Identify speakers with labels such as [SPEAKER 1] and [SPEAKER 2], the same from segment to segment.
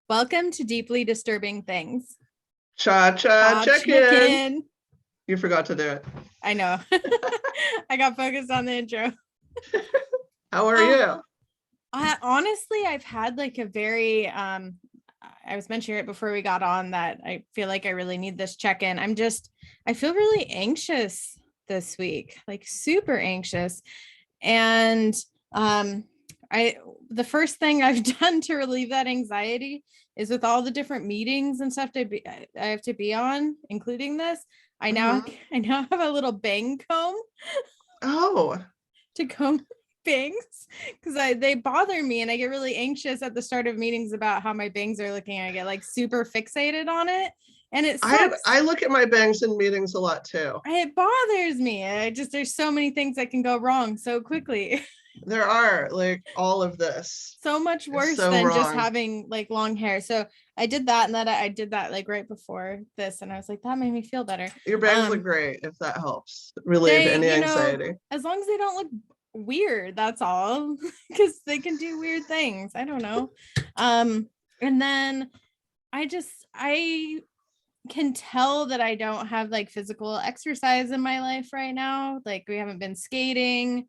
[SPEAKER 1] Welcome to Deeply Disturbing Things.
[SPEAKER 2] Cha-cha check-in. You forgot to do it.
[SPEAKER 1] I know. I got focused on the intro.
[SPEAKER 2] How are you?
[SPEAKER 1] Honestly, I've had like a very, I was mentioning it before we got on that I feel like I really need this check-in. I feel really anxious this week, like super anxious. And the first thing I've done to relieve that anxiety is with all the different meetings and stuff I have to be on, including this. I now have a little bang comb.
[SPEAKER 2] Oh,
[SPEAKER 1] to comb bangs because they bother me and I get really anxious at the start of meetings about how my bangs are looking. I get like super fixated on it, and it sucks.
[SPEAKER 2] I look at my bangs in meetings a lot too.
[SPEAKER 1] It bothers me. There's so many things that can go wrong so quickly.
[SPEAKER 2] There are like all of this.
[SPEAKER 1] So much worse than just having like long hair. So I did that, and then I did that like right before this, and I was like, that made me feel better.
[SPEAKER 2] Your bangs look great if that helps relieve any anxiety.
[SPEAKER 1] As long as they don't look weird, that's all, because they can do weird things. I don't know. And then I can tell that I don't have like physical exercise in my life right now. Like we haven't been skating,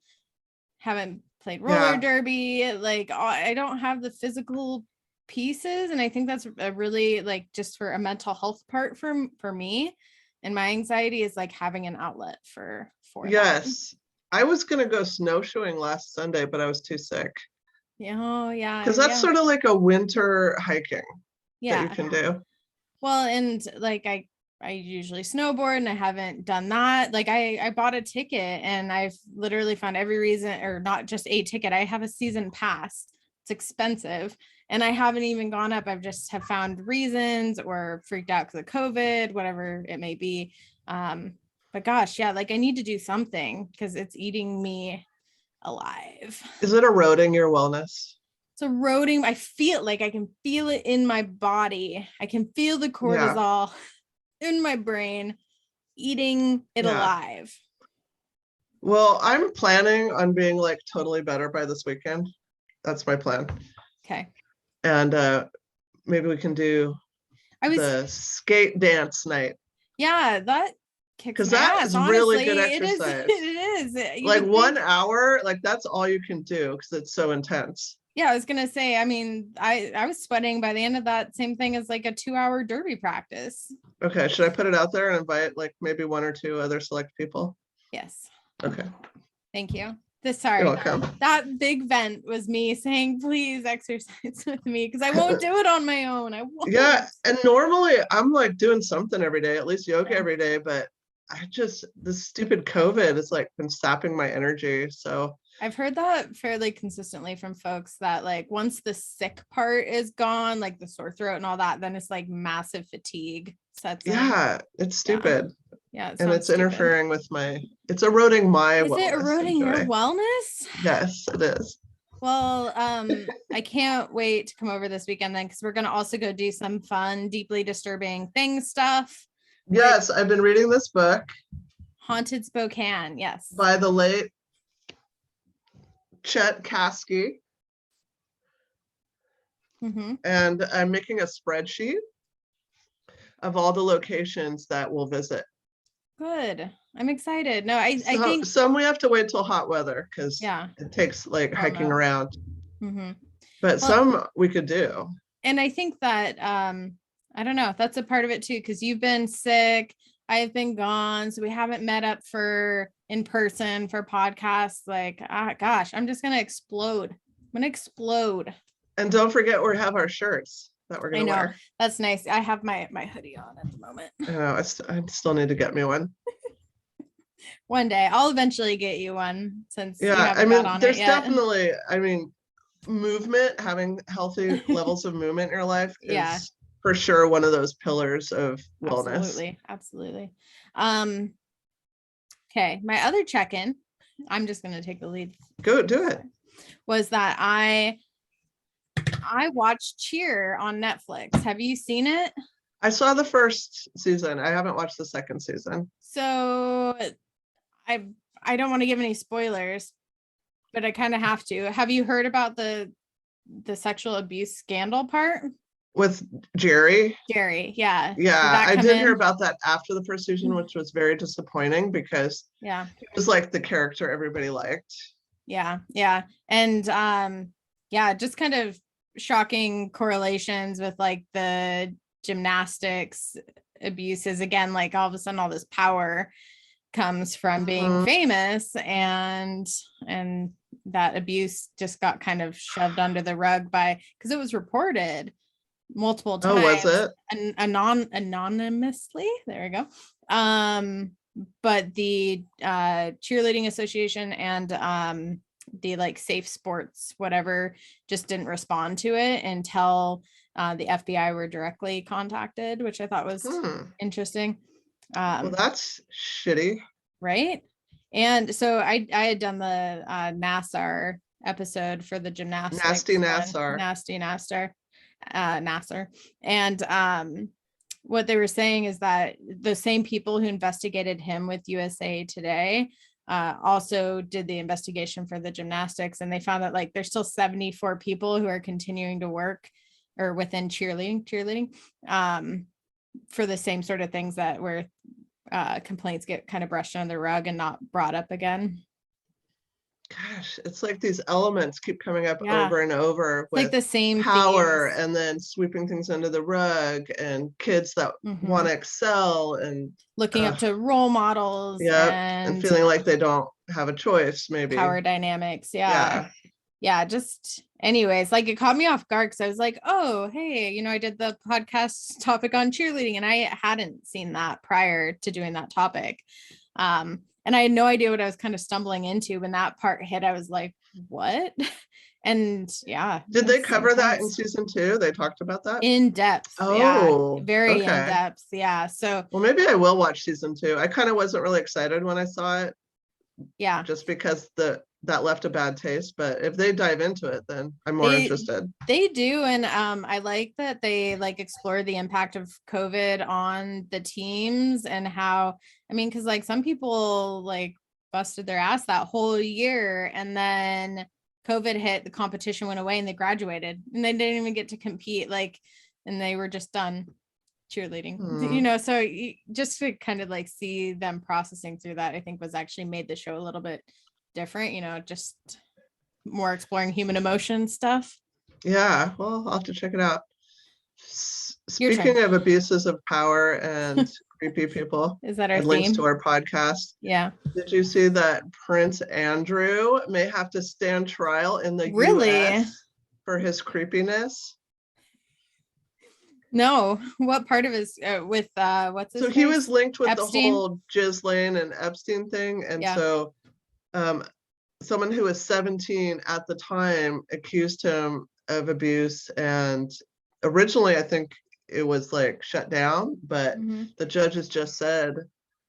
[SPEAKER 1] haven't played roller derby, like I don't have the physical pieces, and I think that's a really like just for a mental health part for me, and my anxiety is like having an outlet for
[SPEAKER 2] yes that. I was gonna go snowshoeing last Sunday, but I was too sick.
[SPEAKER 1] Oh yeah,
[SPEAKER 2] because that's sort of like a winter hiking that you can do.
[SPEAKER 1] Well, and like I usually snowboard, and I haven't done that. Like I bought a ticket, and I've literally found every reason, or not just a ticket. I have a season pass. It's expensive, and I haven't even gone up. I've just have found reasons or freaked out because of COVID, whatever it may be. But gosh, yeah, like I need to do something because it's eating me alive.
[SPEAKER 2] Is it eroding your wellness?
[SPEAKER 1] It's eroding. I feel like I can feel it in my body. I can feel the cortisol in my brain eating it alive.
[SPEAKER 2] Well, I'm planning on being like totally better by this weekend. That's my plan.
[SPEAKER 1] Okay.
[SPEAKER 2] And maybe we can do the skate dance night.
[SPEAKER 1] Yeah, that kicks
[SPEAKER 2] because that is really good exercise.
[SPEAKER 1] It is.
[SPEAKER 2] Like 1 hour, like that's all you can do because it's so intense.
[SPEAKER 1] Yeah, I was gonna say, I mean, I was sweating by the end of that. Same thing as like a 2-hour derby practice.
[SPEAKER 2] Okay, should I put it out there and invite like maybe 1 or 2 other select people?
[SPEAKER 1] Yes.
[SPEAKER 2] Okay.
[SPEAKER 1] Thank you. Sorry.
[SPEAKER 2] You're welcome.
[SPEAKER 1] That big vent was me saying, please exercise with me, because I won't do it on my own. I won't.
[SPEAKER 2] Yeah, and normally I'm like doing something every day, at least yoga every day, but this stupid COVID has like been sapping my energy. So
[SPEAKER 1] I've heard that fairly consistently from folks that like once the sick part is gone, like the sore throat and all that, then it's like massive fatigue sets in.
[SPEAKER 2] Yeah, it's stupid.
[SPEAKER 1] Yeah,
[SPEAKER 2] and it's interfering with it's eroding my wellness.
[SPEAKER 1] Is it eroding your wellness?
[SPEAKER 2] Yes, it is.
[SPEAKER 1] Well, I can't wait to come over this weekend then, because we're going to also go do some fun, deeply disturbing things stuff.
[SPEAKER 2] Yes, I've been reading this book.
[SPEAKER 1] Haunted Spokane, yes.
[SPEAKER 2] By the late Chet Kasky. And I'm making a spreadsheet of all the locations that we'll visit.
[SPEAKER 1] Good. I'm excited. No, I think
[SPEAKER 2] some we have to wait till hot weather because it takes like hiking around. But some we could do. And
[SPEAKER 1] I think that I don't know, that's a part of it too, because you've been sick, I've been gone, so we haven't met up in person for podcasts. Like, gosh, I'm just gonna explode. And
[SPEAKER 2] don't forget we have our shirts that we're gonna wear.
[SPEAKER 1] That's nice. I have my hoodie on at the moment.
[SPEAKER 2] I know. I still need to get me one.
[SPEAKER 1] One day I'll eventually get you one, since
[SPEAKER 2] I mean, there's definitely, movement, having healthy levels of movement in your life is for sure one of those pillars of wellness.
[SPEAKER 1] Absolutely. Okay, my other check-in, I'm just gonna take the lead.
[SPEAKER 2] Go do it.
[SPEAKER 1] Was that I watched Cheer on Netflix. Have you seen it?
[SPEAKER 2] I saw the first season. I haven't watched the second season.
[SPEAKER 1] So I don't want to give any spoilers, but I kind of have to. Have you heard about the sexual abuse scandal part?
[SPEAKER 2] With Jerry.
[SPEAKER 1] Yeah.
[SPEAKER 2] Yeah, I did hear about that after the first season, which was very disappointing because
[SPEAKER 1] yeah,
[SPEAKER 2] it was like the character everybody liked.
[SPEAKER 1] Yeah. And just kind of shocking correlations with like the gymnastics abuses again, like all of a sudden all this power comes from being famous, and that abuse just got kind of shoved under the rug because it was reported multiple times.
[SPEAKER 2] Oh, was it?
[SPEAKER 1] Anonymously. There we go. But the cheerleading association and the like safe sports whatever just didn't respond to it until the FBI were directly contacted, which I thought was interesting.
[SPEAKER 2] Well, that's shitty,
[SPEAKER 1] right? And so I had done the Nassar episode for the gymnastics.
[SPEAKER 2] Nasty Nassar.
[SPEAKER 1] Nassar. And what they were saying is that the same people who investigated him with USA Today also did the investigation for the gymnastics, and they found that like there's still 74 people who are continuing to work or within cheerleading for the same sort of things that where complaints get kind of brushed under the rug and not brought up again.
[SPEAKER 2] Gosh, it's like these elements keep coming up over and over with
[SPEAKER 1] like the same
[SPEAKER 2] power
[SPEAKER 1] themes.
[SPEAKER 2] And then sweeping things under the rug and kids that want to excel and
[SPEAKER 1] looking up to role models
[SPEAKER 2] and feeling like they don't have a choice, maybe
[SPEAKER 1] power dynamics. Just anyways, like it caught me off guard because I was like, oh hey, I did the podcast topic on cheerleading and I hadn't seen that prior to doing that topic. And I had no idea what I was kind of stumbling into. When that part hit, I was like, what? And
[SPEAKER 2] did they cover that in season 2? They talked about that
[SPEAKER 1] in depth. Very in depth. So
[SPEAKER 2] well, maybe I will watch season 2. I kind of wasn't really excited when I saw it, just because that left a bad taste, but if they dive into it, then I'm more interested.
[SPEAKER 1] They do. And I like that they like explore the impact of COVID on the teams and how, because like some people like busted their ass that whole year and then COVID hit, the competition went away and they graduated and they didn't even get to compete, and they were just done cheerleading. So just to kind of like see them processing through that, I think was actually made the show a little bit different, just more exploring human emotion stuff.
[SPEAKER 2] Well, I'll have to check it out. Speaking of abuses of power and creepy people,
[SPEAKER 1] is that our
[SPEAKER 2] links
[SPEAKER 1] theme
[SPEAKER 2] to our podcast? Did you see that Prince Andrew may have to stand trial in the US for his creepiness?
[SPEAKER 1] No, what part of his with what's his
[SPEAKER 2] so
[SPEAKER 1] face?
[SPEAKER 2] He was linked with
[SPEAKER 1] Epstein?
[SPEAKER 2] The whole Ghislaine and Epstein thing, and so someone who was 17 at the time accused him of abuse, and originally I think it was like shut down, but the judges just said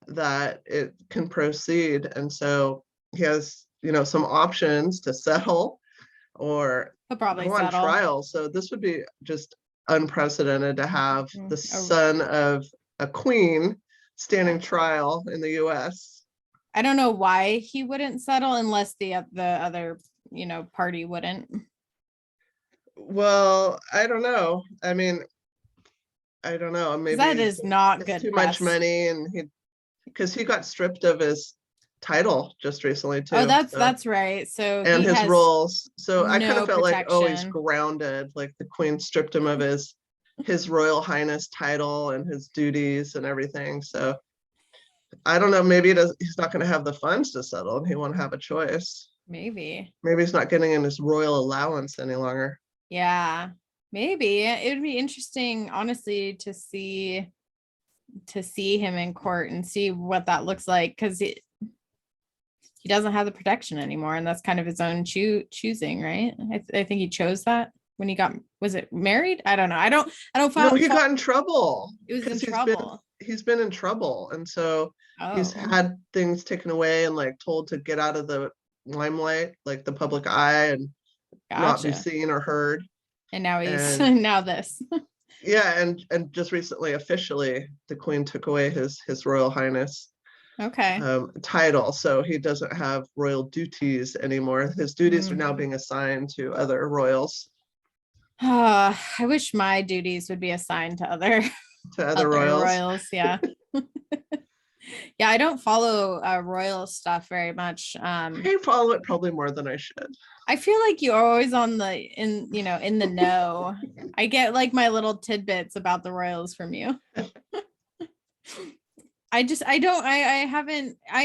[SPEAKER 2] that it can proceed, and so he has some options to settle or
[SPEAKER 1] probably
[SPEAKER 2] go on trial. So this would be just unprecedented to have the son of a queen standing trial in the US.
[SPEAKER 1] I don't know why he wouldn't settle unless the other party wouldn't.
[SPEAKER 2] Well, I don't know. I don't know. Maybe
[SPEAKER 1] that is not good.
[SPEAKER 2] Too much money, and because he got stripped of his title just recently too.
[SPEAKER 1] Oh, that's right. So
[SPEAKER 2] and his roles. So I kind of felt like, oh, he's grounded. Like the queen stripped him of his Royal Highness title and his duties and everything. So I don't know. Maybe he's not going to have the funds to settle, and he won't have a choice. Maybe he's not getting in his royal allowance any longer.
[SPEAKER 1] Maybe it would be interesting, honestly, to see him in court and see what that looks like, because he doesn't have the protection anymore, and that's kind of his own choosing, right? I think he chose that when he was it married? I don't know. I don't
[SPEAKER 2] follow. No, he got in trouble.
[SPEAKER 1] He was in trouble.
[SPEAKER 2] He's been in trouble, and so he's had things taken away and like told to get out of the limelight, like the public eye, and not be seen or heard.
[SPEAKER 1] And now now this.
[SPEAKER 2] And just recently, officially, the queen took away his Royal Highness title, so he doesn't have royal duties anymore. His duties are now being assigned to other royals.
[SPEAKER 1] I I wish my duties would be assigned to other
[SPEAKER 2] other royals.
[SPEAKER 1] Yeah. Yeah, I don't follow royal stuff very much.
[SPEAKER 2] I follow it probably more than I should.
[SPEAKER 1] I feel like you're always in the know. I get like my little tidbits about the royals from you. I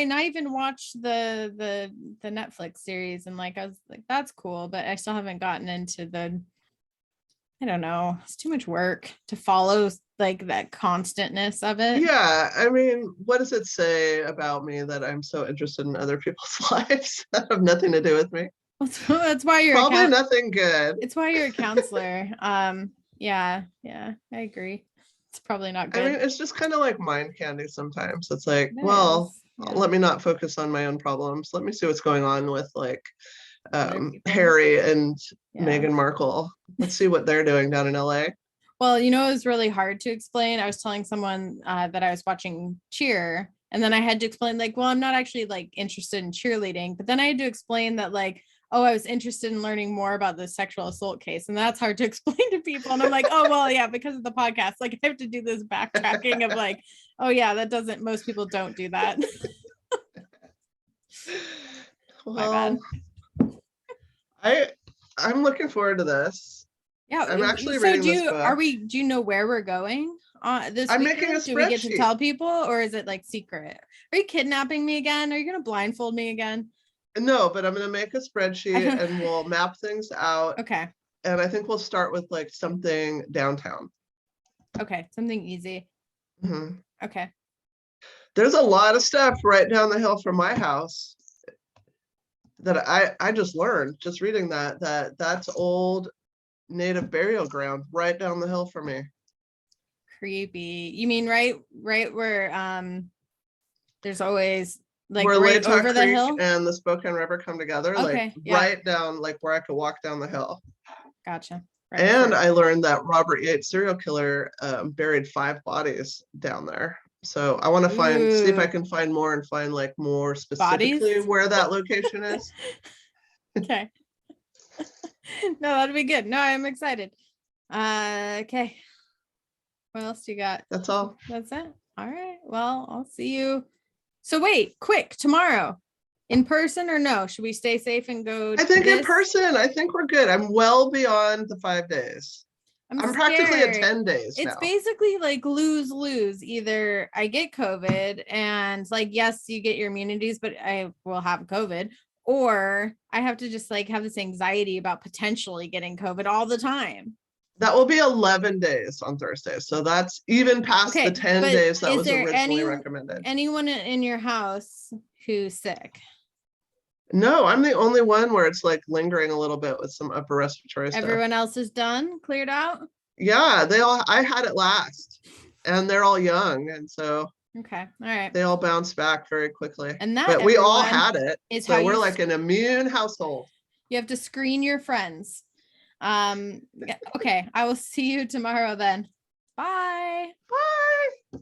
[SPEAKER 1] not even watched the Netflix series, and like I was like, that's cool, but I still haven't gotten into I don't know, it's too much work to follow like that constantness of it.
[SPEAKER 2] Yeah, I mean, what does it say about me that I'm so interested in other people's lives that have nothing to do with me?
[SPEAKER 1] That's why you're
[SPEAKER 2] probably nothing good.
[SPEAKER 1] It's why you're a counselor. Yeah, I agree. It's probably not good.
[SPEAKER 2] I mean, it's just kind of like mind candy sometimes. It's like, let me not focus on my own problems. Let me see what's going on with like Harry and Meghan Markle. Let's see what they're doing down in LA.
[SPEAKER 1] Well, it was really hard to explain. I was telling someone that I was watching cheer, and then I had to explain like, well, I'm not actually like interested in cheerleading, but then I had to explain that like, oh, I was interested in learning more about the sexual assault case. And that's hard to explain to people. And I'm like, oh, well, yeah, because of the podcast, like I have to do this backtracking of like, oh yeah, most people don't do that.
[SPEAKER 2] Well, I'm looking forward to this.
[SPEAKER 1] Yeah.
[SPEAKER 2] I'm actually reading this book.
[SPEAKER 1] Do you know where we're going? This
[SPEAKER 2] I'm making a spreadsheet.
[SPEAKER 1] Do we get to tell people, or is it like secret? Are you kidnapping me again? Are you going to blindfold me again?
[SPEAKER 2] No, but I'm going to make a spreadsheet and we'll map things out.
[SPEAKER 1] Okay.
[SPEAKER 2] And I think we'll start with like something downtown.
[SPEAKER 1] Okay. Something easy.
[SPEAKER 2] Mm-hmm.
[SPEAKER 1] Okay.
[SPEAKER 2] There's a lot of stuff right down the hill from my house that I just learned just reading that's old native burial ground right down the hill from me.
[SPEAKER 1] Creepy. You mean right where there's always like
[SPEAKER 2] where
[SPEAKER 1] right
[SPEAKER 2] Latah
[SPEAKER 1] over the
[SPEAKER 2] Creek
[SPEAKER 1] hill
[SPEAKER 2] and the Spokane River come together, right down, like where I could walk down the hill.
[SPEAKER 1] Gotcha.
[SPEAKER 2] Right, and I learned that Robert Yates, serial killer, buried 5 bodies down there. So I want to see if I can find more and find like more specifically bodies? Where that location is.
[SPEAKER 1] Okay. No, that'd be good. No, I'm excited. Okay. What else do you got?
[SPEAKER 2] That's all.
[SPEAKER 1] That's it. All right. Well, I'll see you. So wait, quick, tomorrow, in person or no? Should we stay safe and go?
[SPEAKER 2] I think in person. I think we're good. I'm well beyond the 5 days. I'm practically at 10 days.
[SPEAKER 1] It's basically like lose. Either I get COVID and like, yes, you get your immunities, but I will have COVID, or I have to just like have this anxiety about potentially getting COVID all the time.
[SPEAKER 2] That will be 11 days on Thursday. So that's even past the 10 days that was originally recommended.
[SPEAKER 1] Anyone in your house who's sick?
[SPEAKER 2] No, I'm the only one where it's like lingering a little bit with some upper respiratory stuff.
[SPEAKER 1] Everyone else is done, cleared out?
[SPEAKER 2] Yeah, I had it last, and they're all young. And so
[SPEAKER 1] okay, all right.
[SPEAKER 2] They all bounced back very quickly.
[SPEAKER 1] And
[SPEAKER 2] but we all had it. So we're like an immune household.
[SPEAKER 1] You have to screen your friends. Okay, I will see you tomorrow then. Bye.
[SPEAKER 2] Bye.